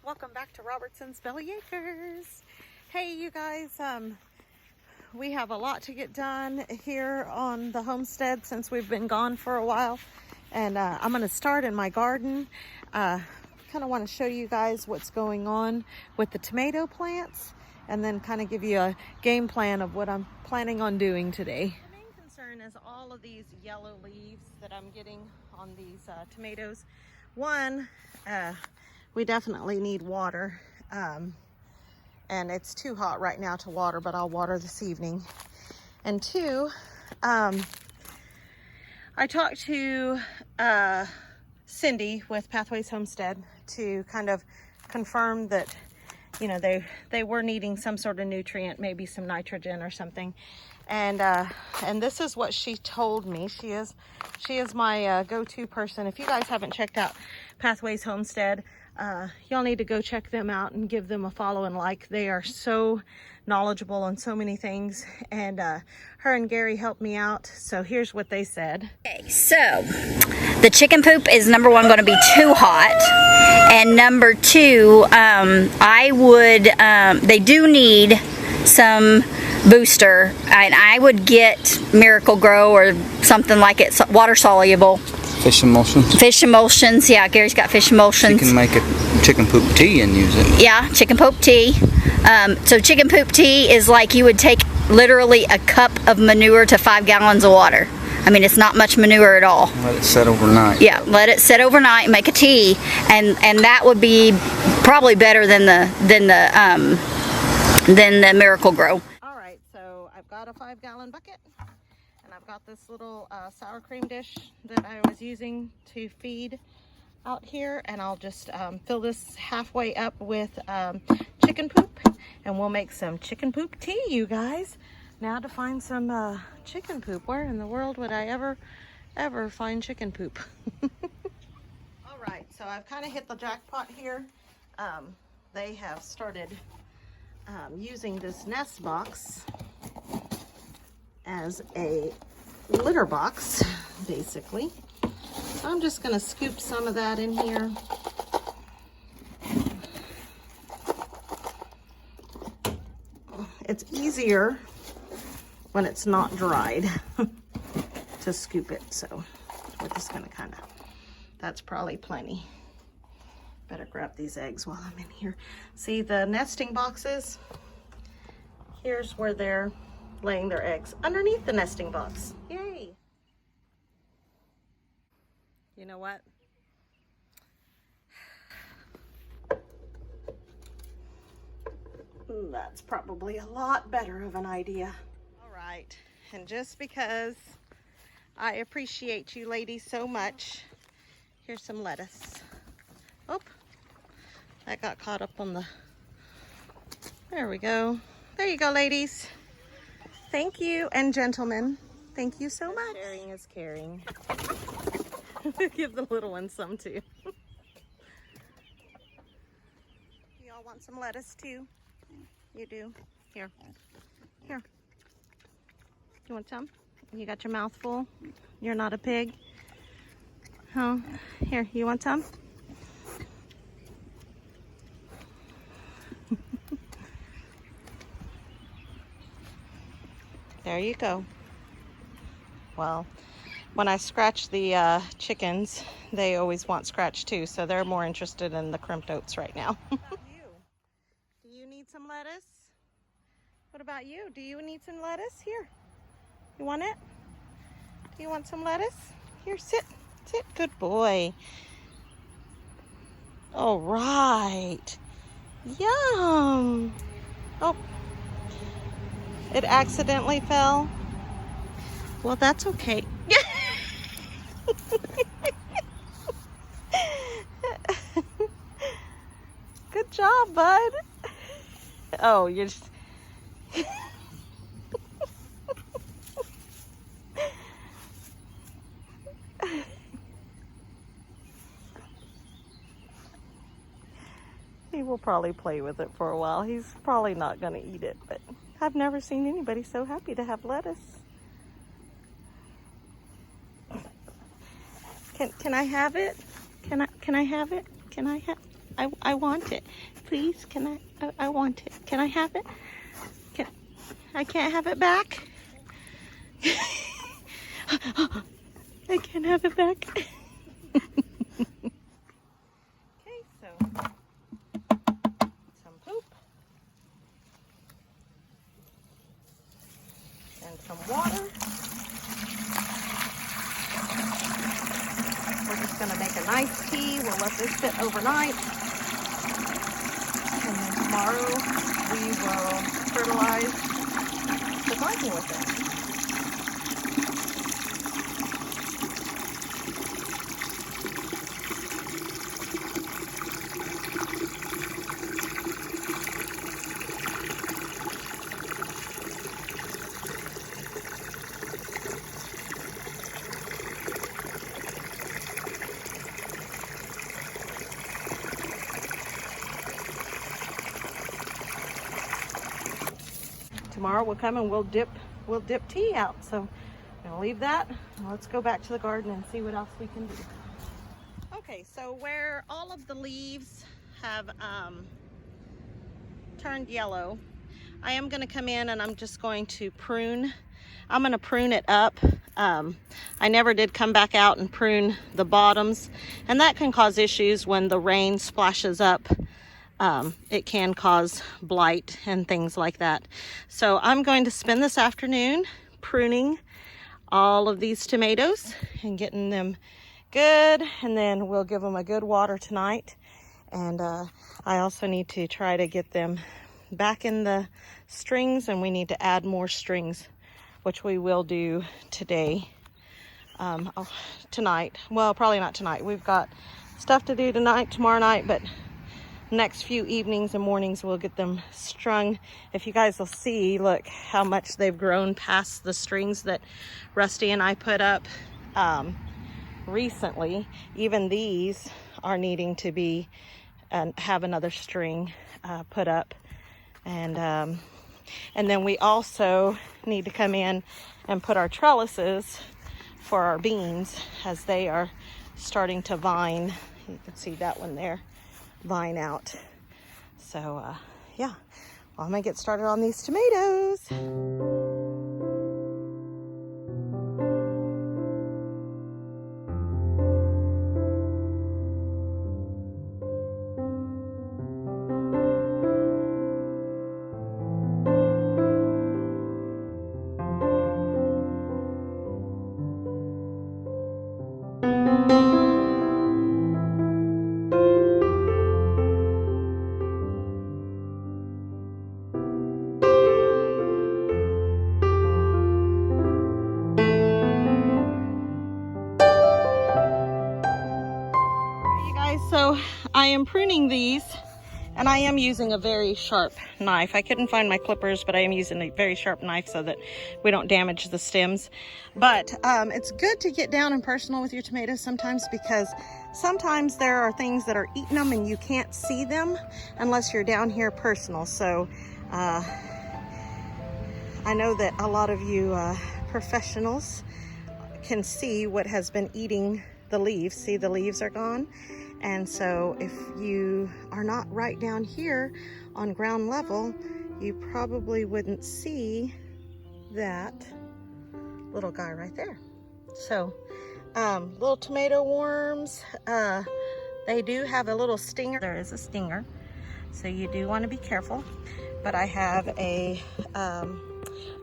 Welcome back to Robertson's Belly Acres. Hey you guys, we have a lot to get done here on the homestead since we've been gone for a while, and I'm going to start in my garden. Kind of want to show you guys what's going on with the tomato plants and then kind of give you a game plan of what I'm planning on doing today. The main concern is all of these yellow leaves that I'm getting on these tomatoes. One, we definitely need water, and it's too hot right now to water, but I'll water this evening. And two, I talked to Cyndi with Pathways Homestead to kind of confirm that, you know, they were needing some sort of nutrient, maybe some nitrogen or something. And this is what she told me. She is my go-to person. If you guys haven't checked out Pathways Homestead, y'all need to go check them out and give them a follow and like. They are so knowledgeable on so many things, and her and Gary helped me out. So here's what they said. Okay, so the chicken poop is number one going to be too hot, and number two, they do need some booster, and I would get Miracle Grow or something like it, water soluble. Fish emulsions. Fish emulsions, yeah. Gary's got fish emulsions. You can make a chicken poop tea and use it. Yeah, chicken poop tea. So chicken poop tea is like you would take literally a cup of manure to 5 gallons of water. I mean, it's not much manure at all. Let it set overnight. Yeah, let it sit overnight, make a tea, and that would be probably better than the Miracle Grow. All right, so I've got a 5-gallon bucket. I've got this little sour cream dish that I was using to feed out here, and I'll just fill this halfway up with chicken poop, and we'll make some chicken poop tea, you guys. Now to find some chicken poop. Where in the world would I ever find chicken poop? All right, so I've kind of hit the jackpot here. They have started using this nest box as a litter box, basically. So I'm just going to scoop some of that in here. It's easier when it's not dried to scoop it, so we're just going to kind of, that's probably plenty. Better grab these eggs while I'm in here. See the nesting boxes? Here's where they're laying their eggs, underneath the nesting box. Yay! You know what? That's probably a lot better of an idea. All right, and just because I appreciate you ladies so much, here's some lettuce. Oh, that got caught up on the, there we go. There you go, ladies. Thank you, and gentlemen, thank you so much. Sharing is caring. Give the little ones some too. Y'all want some lettuce too? You do? Here. Here. You want some? You got your mouth full? You're not a pig? Oh, here, you want some? There you go. Well, when I scratch the chickens, they always want scratch too, so they're more interested in the crimped oats right now. What about you? Do you need some lettuce? What about you? Do you need some lettuce? Here. You want it? Do you want some lettuce? Here, sit. Sit. Good boy. All right. Yum. Oh. It accidentally fell. Well, that's okay. Good job, bud. Oh, you're just... He will probably play with it for a while. He's probably not going to eat it, but I've never seen anybody so happy to have lettuce. Can I have it? Can I have it? Can I have? I want it. Please, can I want it. Can I have it? I can't have it back. I can't have it back. Okay, so some poop and some water. We're just going to make a nice tea. We'll let this sit overnight. And then tomorrow we will fertilize the garden with it. Tomorrow we'll come and we'll dip tea out. So I'm gonna leave that. Let's go back to the garden and see what else we can do. Okay, so where all of the leaves have turned yellow, I am gonna come in and I'm just going to prune. I'm gonna prune it up. I never did come back out and prune the bottoms, and that can cause issues when the rain splashes up. It can cause blight and things like that. So I'm going to spend this afternoon pruning all of these tomatoes and getting them good, and then we'll give them a good water tonight. And I also need to try to get them back in the strings, and we need to add more strings, which we will do today. Tonight. Well, probably not tonight. We've got stuff to do tonight, tomorrow night, but next few evenings and mornings we'll get them strung. If you guys will see, look how much they've grown past the strings that Rusty and I put up recently. Even these are needing to be have another string put up, and then we also need to come in and put our trellises for our beans as they are starting to vine. You can see that one there vine out. So yeah, well, I'm gonna get started on these tomatoes. So I am pruning these, and I am using a very sharp knife. I couldn't find my clippers, but I am using a very sharp knife so that we don't damage the stems. But it's good to get down and personal with your tomatoes sometimes, because sometimes there are things that are eating them and you can't see them unless you're down here personal. So I know that a lot of you professionals can see what has been eating the leaves. See, the leaves are gone. And so if you are not right down here on ground level, you probably wouldn't see that little guy right there. So little tomato worms, they do have a little stinger. There is a stinger, so you do want to be careful. But I have a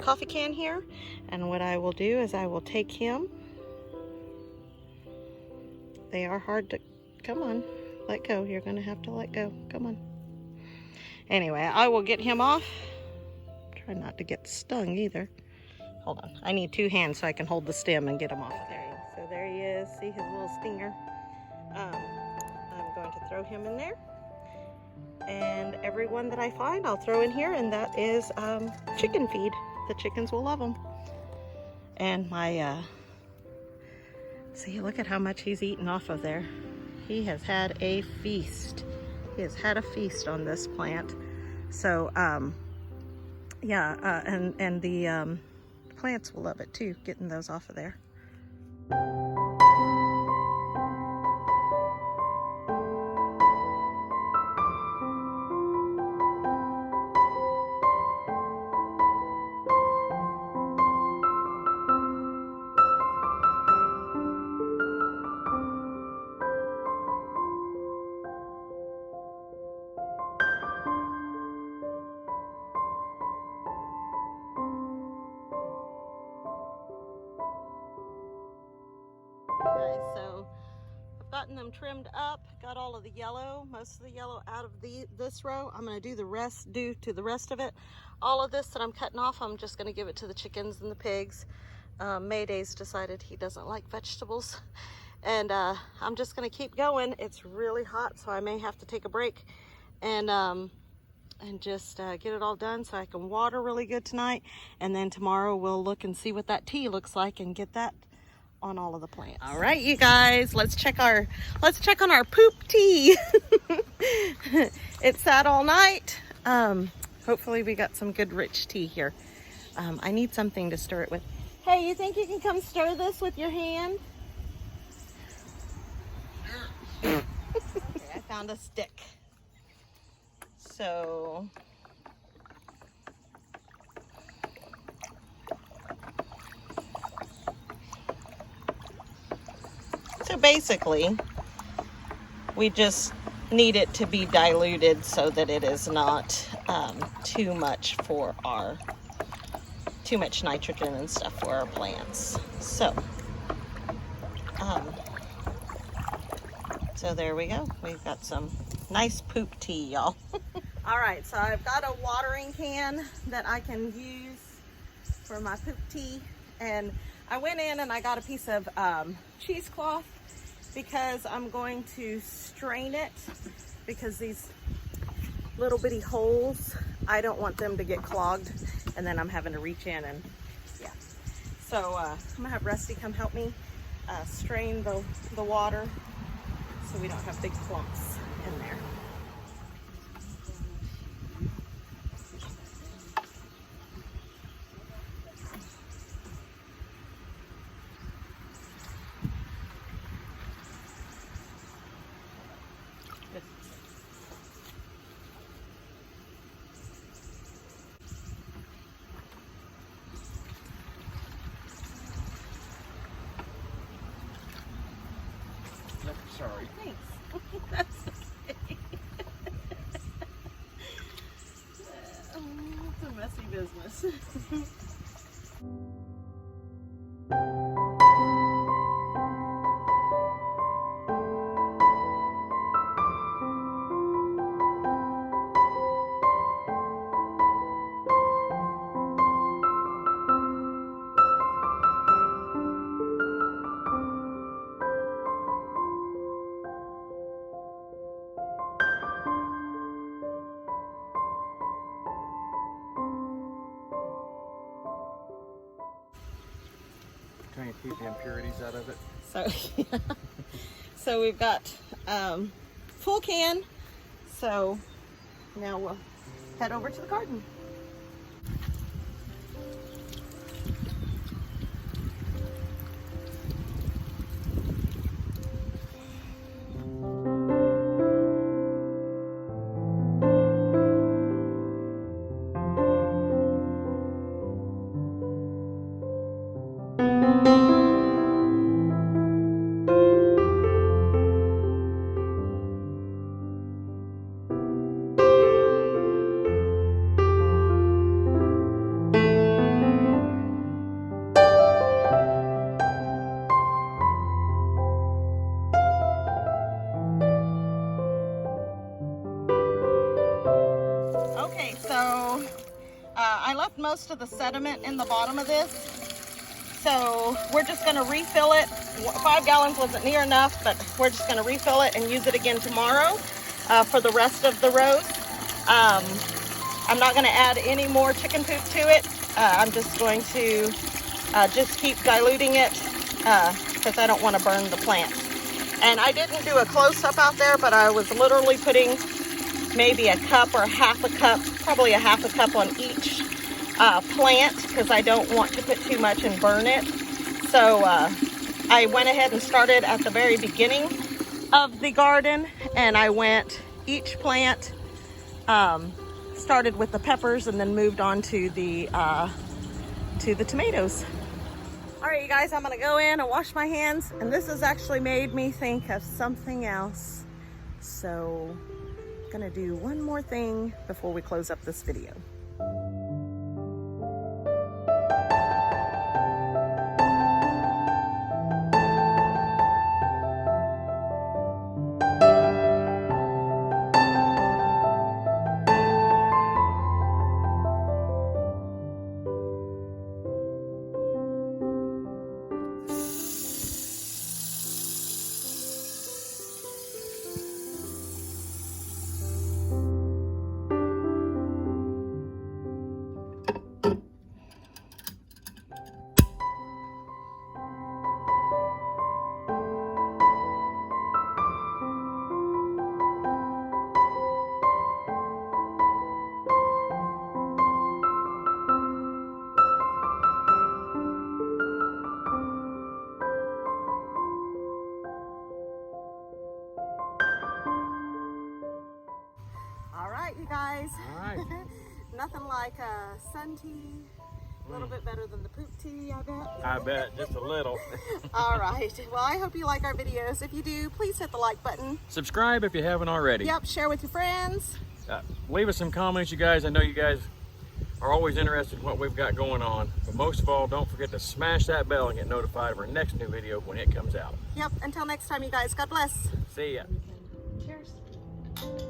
coffee can here, and what I will do is I will take him. They are hard to, come on, let go. You're gonna have to let go. Come on. Anyway, I will get him off. Try not to get stung either. Hold on. I need two hands so I can hold the stem and get him off. There. So there he is. See his little stinger. I'm going to throw him in there. And every one that I find, I'll throw in here, and that is chicken feed. The chickens will love them. And my, see, look at how much he's eaten off of there. He has had a feast. He has had a feast on this plant. So, yeah, and the plants will love it too, getting those off of there. gotten them trimmed up, got all of the yellow, most of the yellow out of this row. I'm going to do the rest to the rest of it. All of this that I'm cutting off, I'm just going to give it to the chickens and the pigs. Mayday's decided he doesn't like vegetables, and I'm just going to keep going. It's really hot, so I may have to take a break and just get it all done so I can water really good tonight, and then tomorrow we'll look and see what that tea looks like and get that on all of the plants. All right, you guys, let's check on our poop tea. It sat all night. Hopefully we got some good rich tea here. I need something to stir it with. Hey, you think you can come stir this with your hand? Okay, I found a stick. So basically, we just need it to be diluted so that it is not too much nitrogen and stuff for our plants. So there we go. We've got some nice poop tea, y'all. All right, so I've got a watering can that I can use for my poop tea, and I went in and I got a piece of cheesecloth because I'm going to strain it, because these little bitty holes, I don't want them to get clogged and then I'm having to reach in, and yeah. So I'm gonna have Rusty come help me strain the water so we don't have big clumps in there. Sorry. Thanks. That's okay. It's a messy business. Trying to keep the impurities out of it. So, yeah. So we've got full can. So now we'll head over to the garden. Okay, so I left most of the sediment in the bottom of this, so we're just going to refill it. 5 gallons wasn't near enough, but we're just going to refill it and use it again tomorrow for the rest of the rows. I'm not going to add any more chicken poop to it. I'm just going to just keep diluting it because I don't want to burn the plant. And I didn't do a close-up out there, but I was literally putting maybe a cup or half a cup, probably a half a cup on each plant, because I don't want to put too much and burn it. So I went ahead and started at the very beginning of the garden, and I went each plant, started with the peppers and then moved on to the tomatoes. All right, you guys, I'm gonna go in and wash my hands, and this has actually made me think of something else. So I'm gonna do one more thing before we close up this video. guys. All right. Nothing like sun tea. A little bit better than the poop tea, I bet. I bet, just a little. All right. Well, I hope you like our videos. If you do, please hit the like button. Subscribe if you haven't already. Yep, share with your friends. Leave us some comments, you guys. I know you guys are always interested in what we've got going on. But most of all, don't forget to smash that bell and get notified of our next new video when it comes out. Yep, until next time, you guys. God bless. See ya. Cheers.